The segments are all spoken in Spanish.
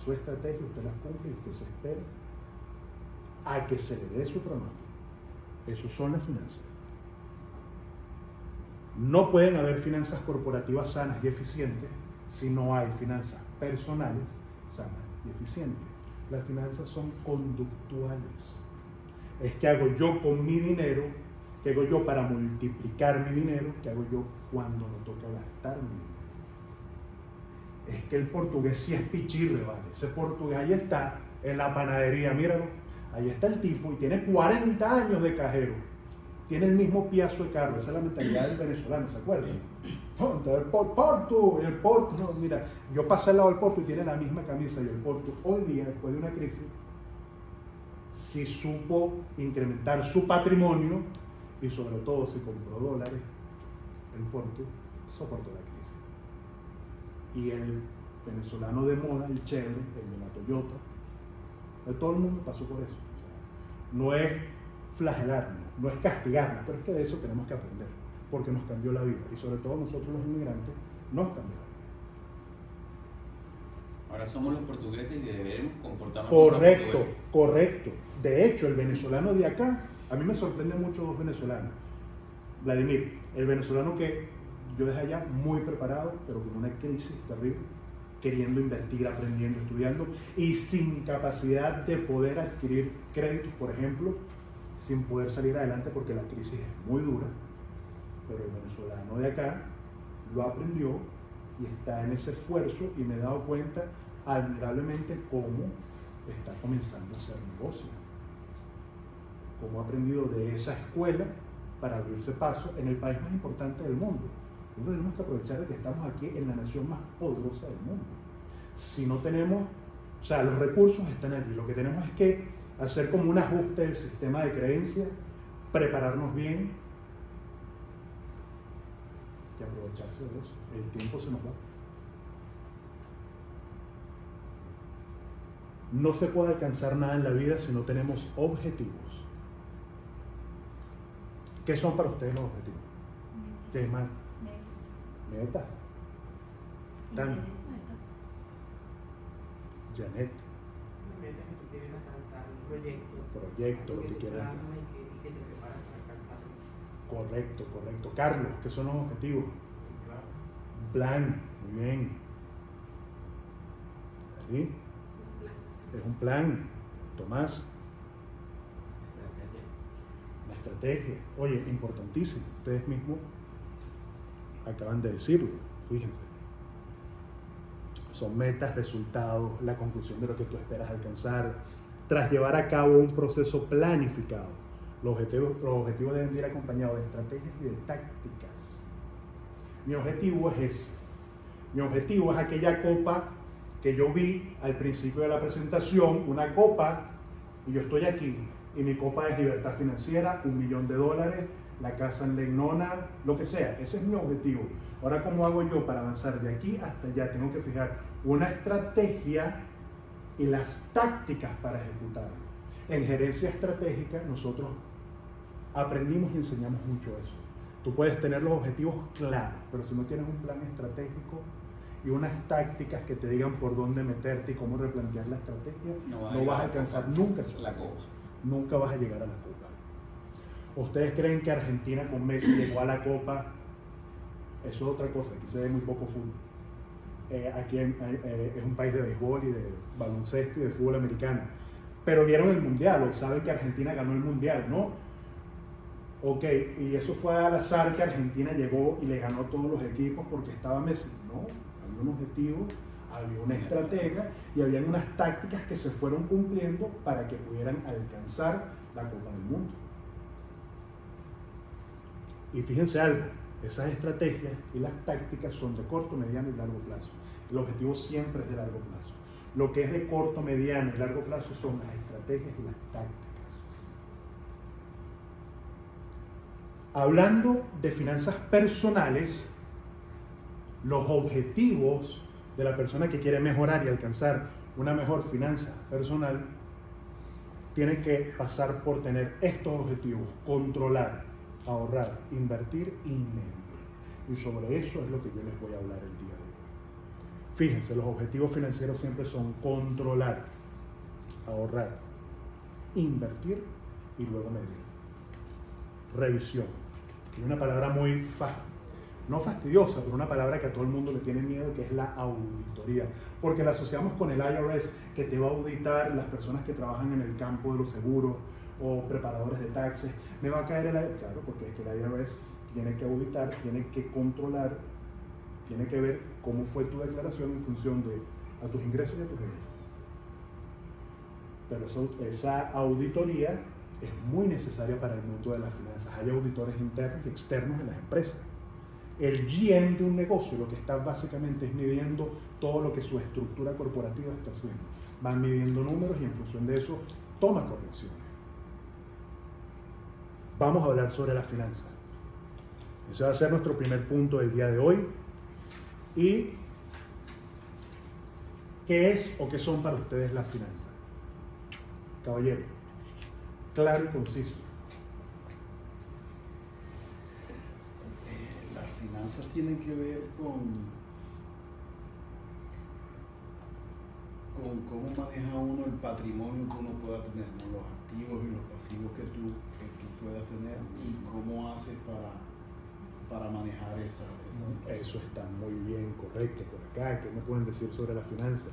su estrategia, usted las cumple y usted se espera a que se le dé su pronóstico. Eso son las finanzas. No pueden haber finanzas corporativas sanas y eficientes si no hay finanzas personales sanas y eficientes. Las finanzas son conductuales. Es qué hago yo con mi dinero, qué hago yo para multiplicar mi dinero, qué hago yo cuando me toca gastar mi dinero. Es que el portugués sí es pichirre, ¿vale? Ese portugués ahí está en la panadería, míralo, ahí está el tipo y tiene 40 años de cajero. Tiene el mismo piazo de carro, esa es la mentalidad del venezolano, ¿se acuerdan? No, entonces el Porto, no, mira, yo pasé al lado del Porto y tiene la misma camisa y el Porto hoy día, después de una crisis, si supo incrementar su patrimonio y sobre todo si compró dólares, el Porto soportó la crisis. Y el venezolano de moda, el Chevrolet, el de la Toyota, todo el mundo pasó por eso. O sea, no es flagelarnos, no es castigarnos, pero es que de eso tenemos que aprender, porque nos cambió la vida y sobre todo nosotros los inmigrantes nos cambió. Ahora somos los portugueses y debemos comportarnos Correcto, como portugueses. correcto. De hecho, el venezolano de acá, a mí me sorprende mucho dos venezolanos. Vladimir, el venezolano que yo dejé allá muy preparado, pero con una crisis terrible, queriendo invertir, aprendiendo, estudiando y sin capacidad de poder adquirir créditos, por ejemplo, sin poder salir adelante porque la crisis es muy dura. Pero el venezolano de acá lo aprendió y está en ese esfuerzo y me he dado cuenta admirablemente cómo está comenzando a hacer negocio, cómo ha aprendido de esa escuela para abrirse paso en el país más importante del mundo. Nosotros tenemos que aprovechar de que estamos aquí en la nación más poderosa del mundo. Si no tenemos, o sea, los recursos están allí, lo que tenemos es que hacer como un ajuste del sistema de creencias, prepararnos bien y aprovecharse de eso. El tiempo se nos va. No se puede alcanzar nada en la vida si no tenemos objetivos. ¿Qué son para ustedes los objetivos? ¿Qué es más? Meta. Tan. Janet. Meta que tú quieres alcanzar un proyecto. Proyecto, lo que tú quieras. plasmas y que te preparas para alcanzarlo. Correcto, correcto. Carlos, ¿qué son los objetivos? Un plan, muy bien. ¿Sí? Es un plan. Tomás. Una estrategia. Oye, importantísimo. Ustedes mismos acaban de decirlo, fíjense. Son metas, resultados, la conclusión de lo que tú esperas alcanzar, tras llevar a cabo un proceso planificado. Los objetivos deben ir acompañados de estrategias y de tácticas. Mi objetivo es ese. Mi objetivo es aquella copa que yo vi al principio de la presentación, una copa, y yo estoy aquí, y mi copa es libertad financiera, $1 millón, la casa en Legnona, lo que sea. Ese es mi objetivo. Ahora, ¿cómo hago yo para avanzar de aquí hasta allá? Tengo que fijar una estrategia y las tácticas para ejecutarlo. En gerencia estratégica nosotros aprendimos y enseñamos mucho eso. Tú puedes tener los objetivos claros, pero si no tienes un plan estratégico y unas tácticas que te digan por dónde meterte y cómo replantear la estrategia, no vas a alcanzar nunca eso. La copa. Nunca vas a llegar a la copa. ¿Ustedes creen que Argentina con Messi llegó a la copa? Eso es otra cosa, aquí se ve muy poco fútbol. Aquí es un país de béisbol y de baloncesto y de fútbol americano. Pero vieron el mundial, o saben que Argentina ganó el mundial, ¿no? Ok, y eso fue al azar que Argentina llegó y le ganó a todos los equipos porque estaba Messi. No, había un objetivo, había una estratega y había unas tácticas que se fueron cumpliendo para que pudieran alcanzar la Copa del Mundo. Y fíjense algo, esas estrategias y las tácticas son de corto, mediano y largo plazo. El objetivo siempre es de largo plazo. Lo que es de corto, mediano y largo plazo son las estrategias y las tácticas. Hablando de finanzas personales, los objetivos de la persona que quiere mejorar y alcanzar una mejor finanza personal tienen que pasar por tener estos objetivos: controlar, ahorrar, invertir y medir. Y sobre eso es lo que yo les voy a hablar el día de hoy. Fíjense, los objetivos financieros siempre son controlar, ahorrar, invertir y luego medir. Revisión. Y una palabra muy no fastidiosa, pero una palabra que a todo el mundo le tiene miedo, que es la auditoría. Porque la asociamos con el IRS, que te va a auditar las personas que trabajan en el campo de los seguros o preparadores de taxes. Me va a caer claro, porque es que el IRS tiene que auditar, tiene que controlar, tiene que ver cómo fue tu declaración en función de a tus ingresos y a tus egresos. Pero esa auditoría es muy necesaria para el mundo de las finanzas. Hay auditores internos y externos en las empresas. El GM de un negocio lo que está básicamente es midiendo todo lo que su estructura corporativa está haciendo. Van midiendo números y en función de eso toma correcciones. Vamos a hablar sobre las finanzas. Ese va a ser nuestro primer punto del día de hoy. ¿Y qué es o qué son para ustedes las finanzas? Caballero, claro y conciso. Las finanzas tienen que ver con cómo maneja uno el patrimonio que uno pueda tener, ¿no? Los activos y los pasivos que tú puedas tener y cómo haces para manejar esas situaciones. Eso está muy bien, correcto. Por acá, ¿qué me pueden decir sobre las finanzas?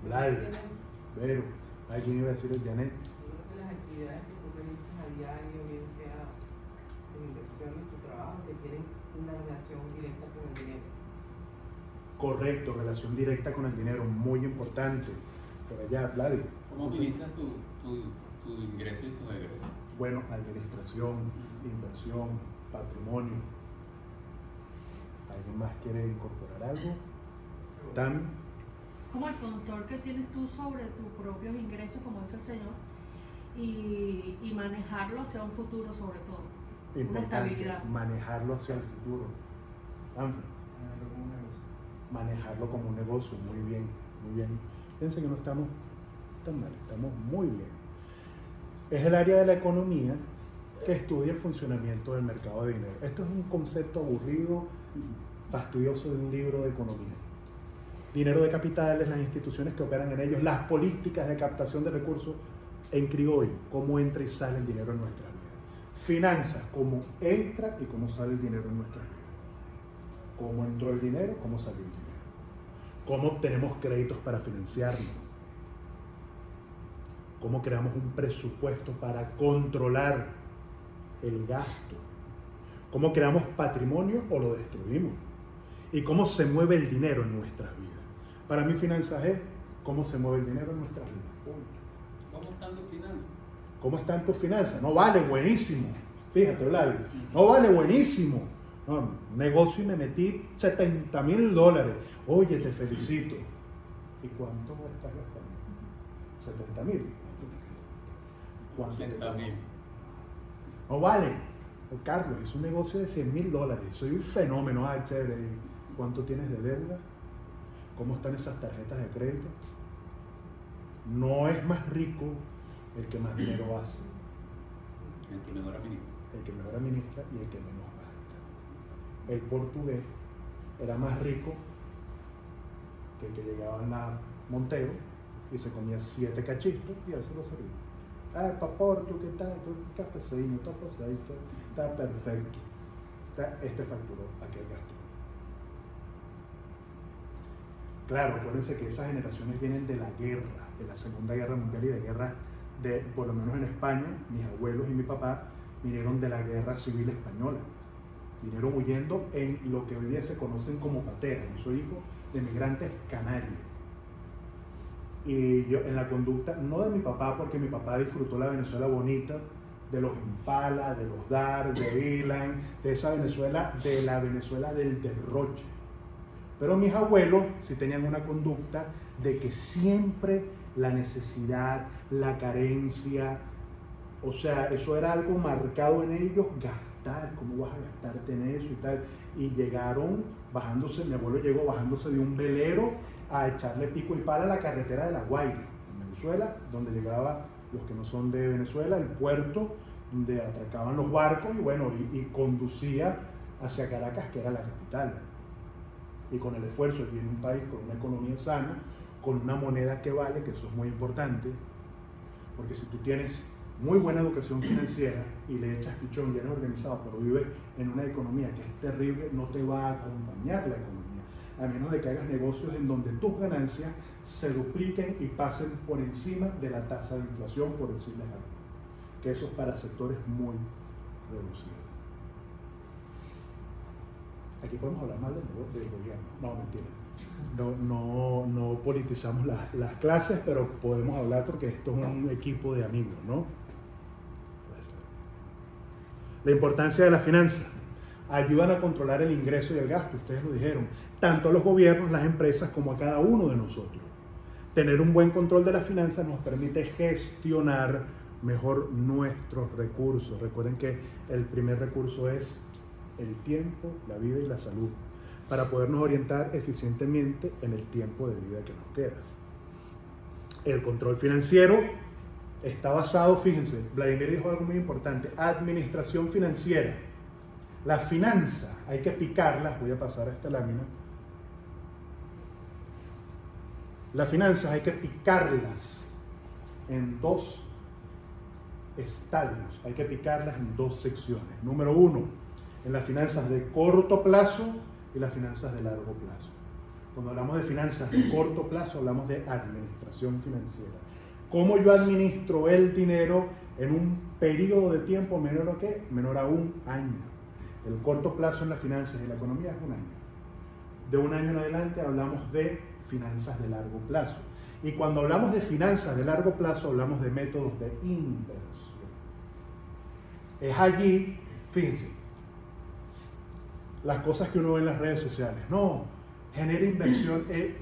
Vlad, Vero, ¿alguien iba a decir el Janet? Yo creo que las actividades que tú realizas a diario, bien sea tu inversión y tu trabajo, que tienen una relación directa con el dinero. Correcto, relación directa con el dinero, muy importante. Por allá, Vlad. ¿Cómo administras tu ingreso y tus egresos? Bueno, administración, inversión, patrimonio. ¿Alguien más quiere incorporar algo? Tan Como el control que tienes tú sobre tus propios ingresos, como dice el Señor, y manejarlo hacia un futuro sobre todo. Una importante, estabilidad. manejarlo hacia el futuro. Manejarlo como un negocio, muy bien, muy bien. Piensen que no estamos tan mal, estamos muy bien. Es el área de la economía que estudia el funcionamiento del mercado de dinero. Esto es un concepto aburrido, fastidioso de un libro de economía. Dinero de capitales, las instituciones que operan en ellos, las políticas de captación de recursos, en criollo, cómo entra y sale el dinero en nuestras vidas. Finanzas, cómo entra y cómo sale el dinero en nuestras vidas. Cómo entró el dinero, cómo salió el dinero. Cómo obtenemos créditos para financiarlo. Cómo creamos un presupuesto para controlar el gasto. Cómo creamos patrimonio o lo destruimos. Y cómo se mueve el dinero en nuestras vidas. Para mí finanzas es cómo se mueve el dinero en nuestras vidas. Punto. ¿Cómo están tus finanzas? ¿Cómo están tus finanzas? No vale, buenísimo. Fíjate, Vlad, no vale, buenísimo. No, negocio y me metí $70,000. Oye, te felicito. ¿Y cuánto estás gastando? $70,000. ¿Cuánto te pagó? 80,000. No vale. Carlos, es un negocio de $100,000. Soy un fenómeno. Ah, chévere. ¿Cuánto tienes de deuda? ¿Cómo están esas tarjetas de crédito? No es más rico el que más dinero hace. El que mejor administra. El que mejor administra y el que menos gasta. El portugués era más rico que el que llegaba en la Montero y se comía 7 cachitos y él se lo servía. Ah, Porto, ¿qué tal? Un cafecito, está pasadito, está perfecto. Este facturó, aquel gastó. Claro, acuérdense que esas generaciones vienen de la guerra, de la Segunda Guerra Mundial y de guerra, por lo menos en España, mis abuelos y mi papá vinieron de la Guerra Civil Española. Vinieron huyendo en lo que hoy día se conocen como pateras. Yo soy hijo de migrantes canarios. Y yo en la conducta, no de mi papá, porque mi papá disfrutó la Venezuela bonita, de los Impala, de los Dar, de Ilan, de esa Venezuela, de la Venezuela del derroche. Pero mis abuelos sí tenían una conducta de que siempre la necesidad, la carencia, o sea, eso era algo marcado en ellos, gastar, ¿cómo vas a gastarte en eso y tal? Y llegaron bajándose, mi abuelo llegó bajándose de un velero a echarle pico y pala a la carretera de La Guaira, en Venezuela, donde llegaba, los que no son de Venezuela, el puerto donde atracaban los barcos y bueno, y conducía hacia Caracas, que era la capital. Y con el esfuerzo de vivir en un país con una economía sana, con una moneda que vale, que eso es muy importante, porque si tú tienes muy buena educación financiera y le echas pichón y eres organizado, pero vives en una economía que es terrible, no te va a acompañar la economía, a menos de que hagas negocios en donde tus ganancias se dupliquen y pasen por encima de la tasa de inflación, por decirles algo, que eso es para sectores muy reducidos. Aquí podemos hablar mal del gobierno, no, mentira. No politizamos las clases, pero podemos hablar porque esto es un equipo de amigos, ¿no? La importancia de la finanza. Ayudan a controlar el ingreso y el gasto, ustedes lo dijeron, tanto a los gobiernos, las empresas, como a cada uno de nosotros. Tener un buen control de las finanzas nos permite gestionar mejor nuestros recursos. Recuerden que el primer recurso es el tiempo, la vida y la salud, para podernos orientar eficientemente en el tiempo de vida que nos queda. El control financiero está basado, fíjense, Vladimir dijo algo muy importante, administración financiera. Las finanzas hay que picarlas, voy a pasar a esta lámina. Las finanzas hay que picarlas en dos estadios, hay que picarlas en dos secciones. Número uno, en las finanzas de corto plazo y las finanzas de largo plazo. Cuando hablamos de finanzas de corto plazo, hablamos de administración financiera. ¿Cómo yo administro el dinero en un periodo de tiempo menor a qué? Menor a un año. El corto plazo en las finanzas y la economía es un año. De un año en adelante hablamos de finanzas de largo plazo. Y cuando hablamos de finanzas de largo plazo, hablamos de métodos de inversión. Es allí, fíjense, las cosas que uno ve en las redes sociales. No, genera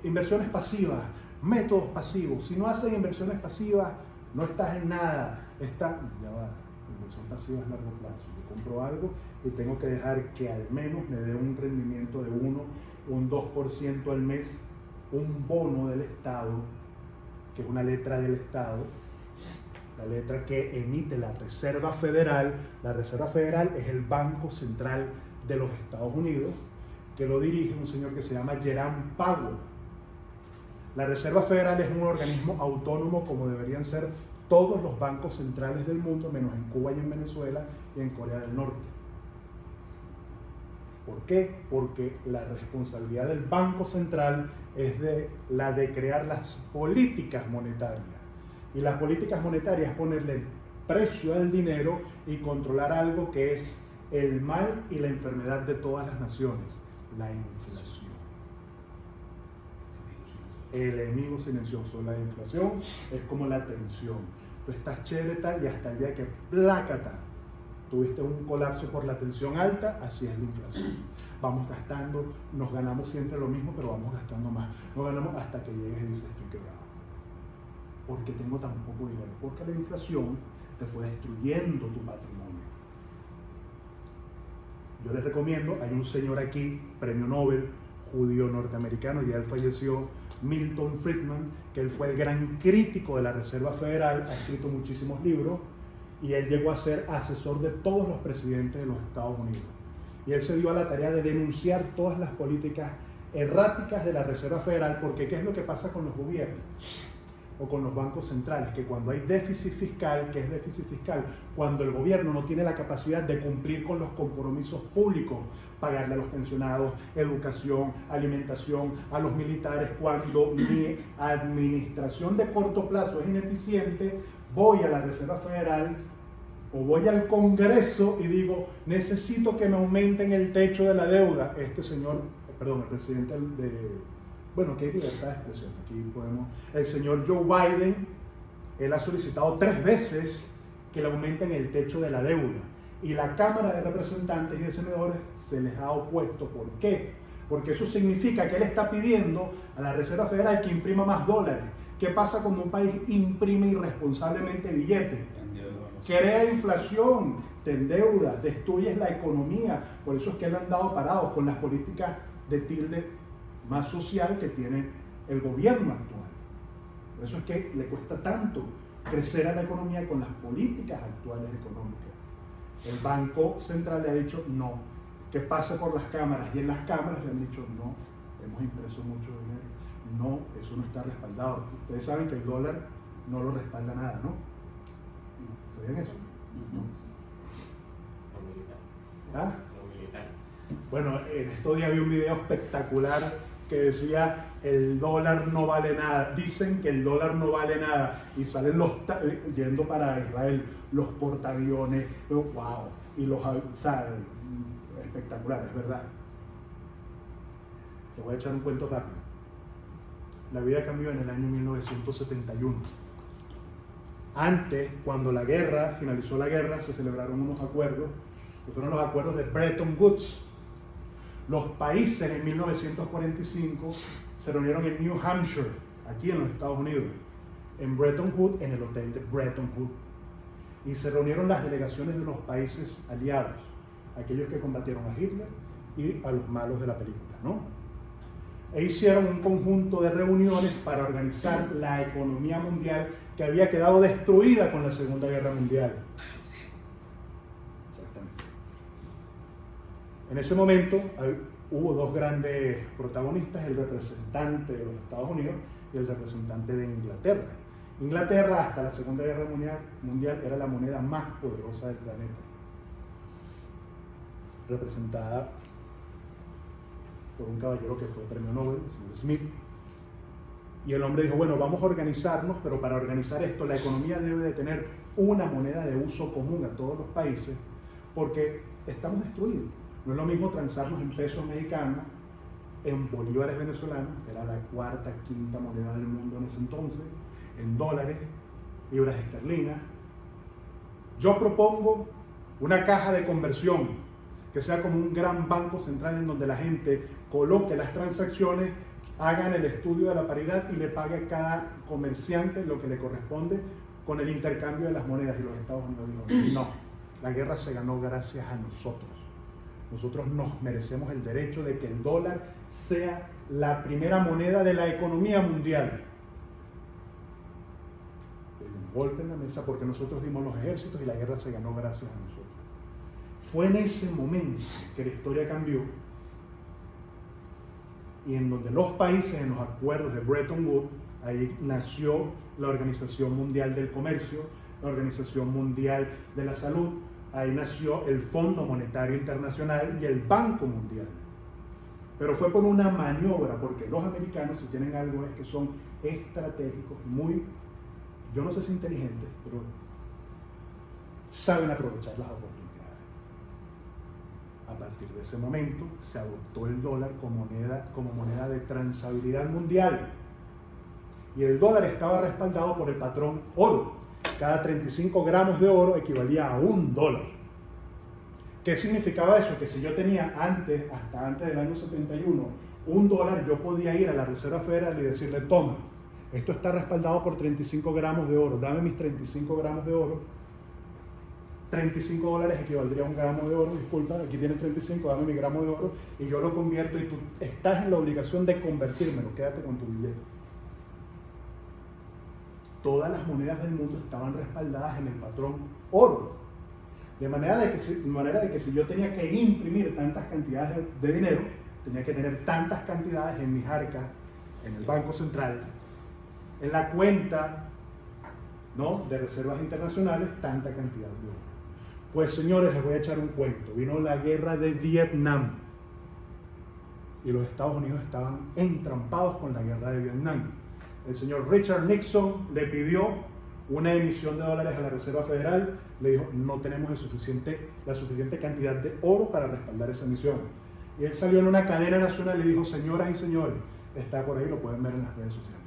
inversiones pasivas, métodos pasivos. Si no haces inversiones pasivas, no estás en nada. Inversión pasiva es largo plazo. Yo compro algo y tengo que dejar que al menos me dé un rendimiento de 1, un 2% al mes, un bono del Estado, que es una letra del Estado, la letra que emite la Reserva Federal. La Reserva Federal es el Banco Central de los Estados Unidos, que lo dirige un señor que se llama Jerome Powell. La Reserva Federal es un organismo autónomo, como deberían ser todos los bancos centrales del mundo, menos en Cuba y en Venezuela y en Corea del Norte. ¿Por qué? Porque la responsabilidad del Banco Central es la de crear las políticas monetarias. Y las políticas monetarias es ponerle precio al dinero y controlar algo que es el mal y la enfermedad de todas las naciones, la inflación. El enemigo silencioso, la inflación es como la tensión. Tú estás chévere tal y hasta el día que plácata, tuviste un colapso por la tensión alta, así es la inflación. Vamos gastando, nos ganamos siempre lo mismo, pero vamos gastando más. Nos ganamos hasta que llegues y dices, estoy quebrado. ¿Por qué tengo tan poco dinero? Porque la inflación te fue destruyendo tu patrimonio. Yo les recomiendo, hay un señor aquí, premio Nobel, judío norteamericano, ya él falleció, Milton Friedman, que él fue el gran crítico de la Reserva Federal, ha escrito muchísimos libros, y él llegó a ser asesor de todos los presidentes de los Estados Unidos. Y él se dio a la tarea de denunciar todas las políticas erráticas de la Reserva Federal, porque ¿qué es lo que pasa con los gobiernos o con los bancos centrales? Que cuando hay déficit fiscal, ¿qué es déficit fiscal? Cuando el gobierno no tiene la capacidad de cumplir con los compromisos públicos, pagarle a los pensionados, educación, alimentación, a los militares. Cuando mi administración de corto plazo es ineficiente, voy a la Reserva Federal o voy al Congreso y digo, necesito que me aumenten el techo de la deuda. Este señor, el presidente bueno, que hay libertad de expresión, aquí podemos, el señor Joe Biden, él ha solicitado 3 veces que le aumenten el techo de la deuda, y la Cámara de Representantes y de Senadores se les ha opuesto. ¿Por qué? Porque eso significa que él está pidiendo a la Reserva Federal que imprima más dólares. ¿Qué pasa cuando un país imprime irresponsablemente billetes? Crea inflación, te endeudas, destruyes la economía. Por eso es que le han dado parados con las políticas de tilde más social que tiene el gobierno actual. Por eso es que le cuesta tanto crecer a la economía con las políticas actuales económicas. El Banco Central le ha dicho no, que pase por las cámaras, y en las cámaras le han dicho no, hemos impreso mucho dinero, no, eso no está respaldado. Ustedes saben que el dólar no lo respalda nada, ¿no? ¿Sabían eso? Lo militar. ¿Ah? Lo militar. Bueno, en estos días vi un video espectacular que decía el dólar no vale nada, dicen que el dólar no vale nada, y salen yendo para Israel los portaaviones, wow, y los, o sea, espectacular, es verdad. Te voy a echar un cuento rápido. La vida cambió en el año 1971. Antes, cuando finalizó la guerra, se celebraron unos acuerdos, que fueron los acuerdos de Bretton Woods. Los países en 1945 se reunieron en New Hampshire, aquí en los Estados Unidos, en Bretton Woods, en el hotel de Bretton Woods. Y se reunieron las delegaciones de los países aliados, aquellos que combatieron a Hitler y a los malos de la película, ¿no? E hicieron un conjunto de reuniones para organizar la economía mundial que había quedado destruida con la Segunda Guerra Mundial. Exactamente. En ese momento hubo dos grandes protagonistas, el representante de los Estados Unidos y el representante de Inglaterra. Inglaterra, hasta la Segunda Guerra Mundial, era la moneda más poderosa del planeta, representada por un caballero que fue premio Nobel, el señor Smith. Y el hombre dijo, bueno, vamos a organizarnos, pero para organizar esto la economía debe de tener una moneda de uso común a todos los países, porque estamos destruidos. No es lo mismo transarnos en pesos mexicanos, en bolívares venezolanos, era la cuarta, quinta moneda del mundo en ese entonces, en dólares, libras esterlinas. Yo propongo una caja de conversión que sea como un gran banco central en donde la gente coloque las transacciones, hagan el estudio de la paridad y le pague a cada comerciante lo que le corresponde con el intercambio de las monedas. Y los Estados Unidos dijeron, no, la guerra se ganó gracias a nosotros. Nosotros nos merecemos el derecho de que el dólar sea la primera moneda de la economía mundial. Le dio un golpe en la mesa porque nosotros dimos los ejércitos y la guerra se ganó gracias a nosotros. Fue en ese momento que la historia cambió y en donde los países, en los acuerdos de Bretton Woods, ahí nació la Organización Mundial del Comercio, la Organización Mundial de la Salud, ahí nació el Fondo Monetario Internacional y el Banco Mundial. Pero fue por una maniobra, porque los americanos, si tienen algo, es que son estratégicos, muy, yo no sé si inteligentes, pero saben aprovechar las oportunidades. A partir de ese momento se adoptó el dólar como moneda de transabilidad mundial. Y el dólar estaba respaldado por el patrón oro. Cada 35 gramos de oro equivalía a $1. ¿Qué significaba eso? Que si yo tenía hasta antes del año 71, $1, yo podía ir a la Reserva Federal y decirle, toma, esto está respaldado por 35 gramos de oro, dame mis 35 gramos de oro. $35 equivaldría a un gramo de oro, disculpa, aquí tienes 35, dame mi gramo de oro, y yo lo convierto y tú estás en la obligación de convertírmelo, quédate con tu billete. Todas las monedas del mundo estaban respaldadas en el patrón oro, de manera de que si yo tenía que imprimir tantas cantidades de dinero, tenía que tener tantas cantidades en mis arcas, en el Banco Central, en la cuenta, ¿no?, de reservas internacionales, tanta cantidad de oro. Pues señores, les voy a echar un cuento. Vino la guerra de Vietnam y los Estados Unidos estaban entrampados con la guerra de Vietnam. El señor Richard Nixon le pidió una emisión de dólares a la Reserva Federal, le dijo, no tenemos la suficiente cantidad de oro para respaldar esa emisión. Y él salió en una cadena nacional y dijo, señoras y señores, está por ahí, lo pueden ver en las redes sociales.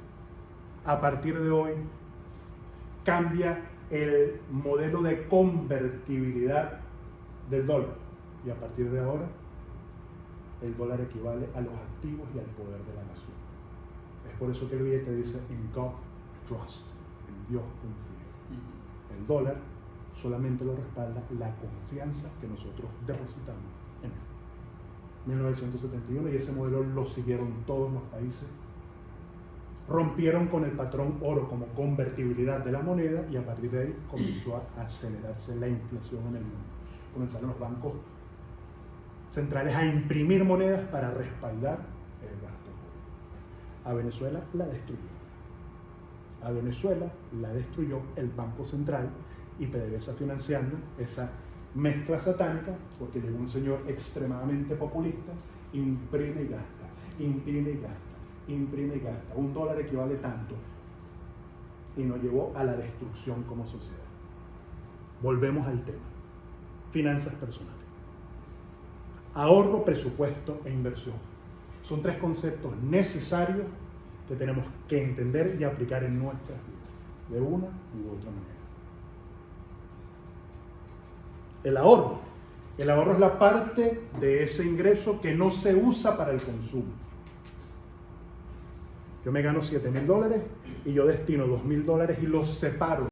A partir de hoy, cambia el modelo de convertibilidad del dólar. Y a partir de ahora, el dólar equivale a los activos y al poder de la nación. Es por eso que el billete dice, in God trust, en Dios confío. El dólar solamente lo respalda la confianza que nosotros depositamos en él. 1971, y ese modelo lo siguieron todos los países rompieron con el patrón oro como convertibilidad de la moneda y a partir de ahí comenzó a acelerarse la inflación en el mundo. Comenzaron los bancos centrales a imprimir monedas para respaldar el gasto público. A Venezuela la destruyó. A Venezuela la destruyó el Banco Central y PDVSA financiando esa mezcla satánica, porque llegó un señor extremadamente populista, imprime y gasta, imprime y gasta, imprime y gasta. $1 equivale tanto. Y nos llevó a la destrucción como sociedad. Volvemos al tema. Finanzas personales. Ahorro, presupuesto e inversión. Son 3 conceptos necesarios que tenemos que entender y aplicar en nuestras vidas, de una u otra manera. El ahorro es la parte de ese ingreso que no se usa para el consumo. Yo me gano $7,000 y yo destino $2,000 y los separo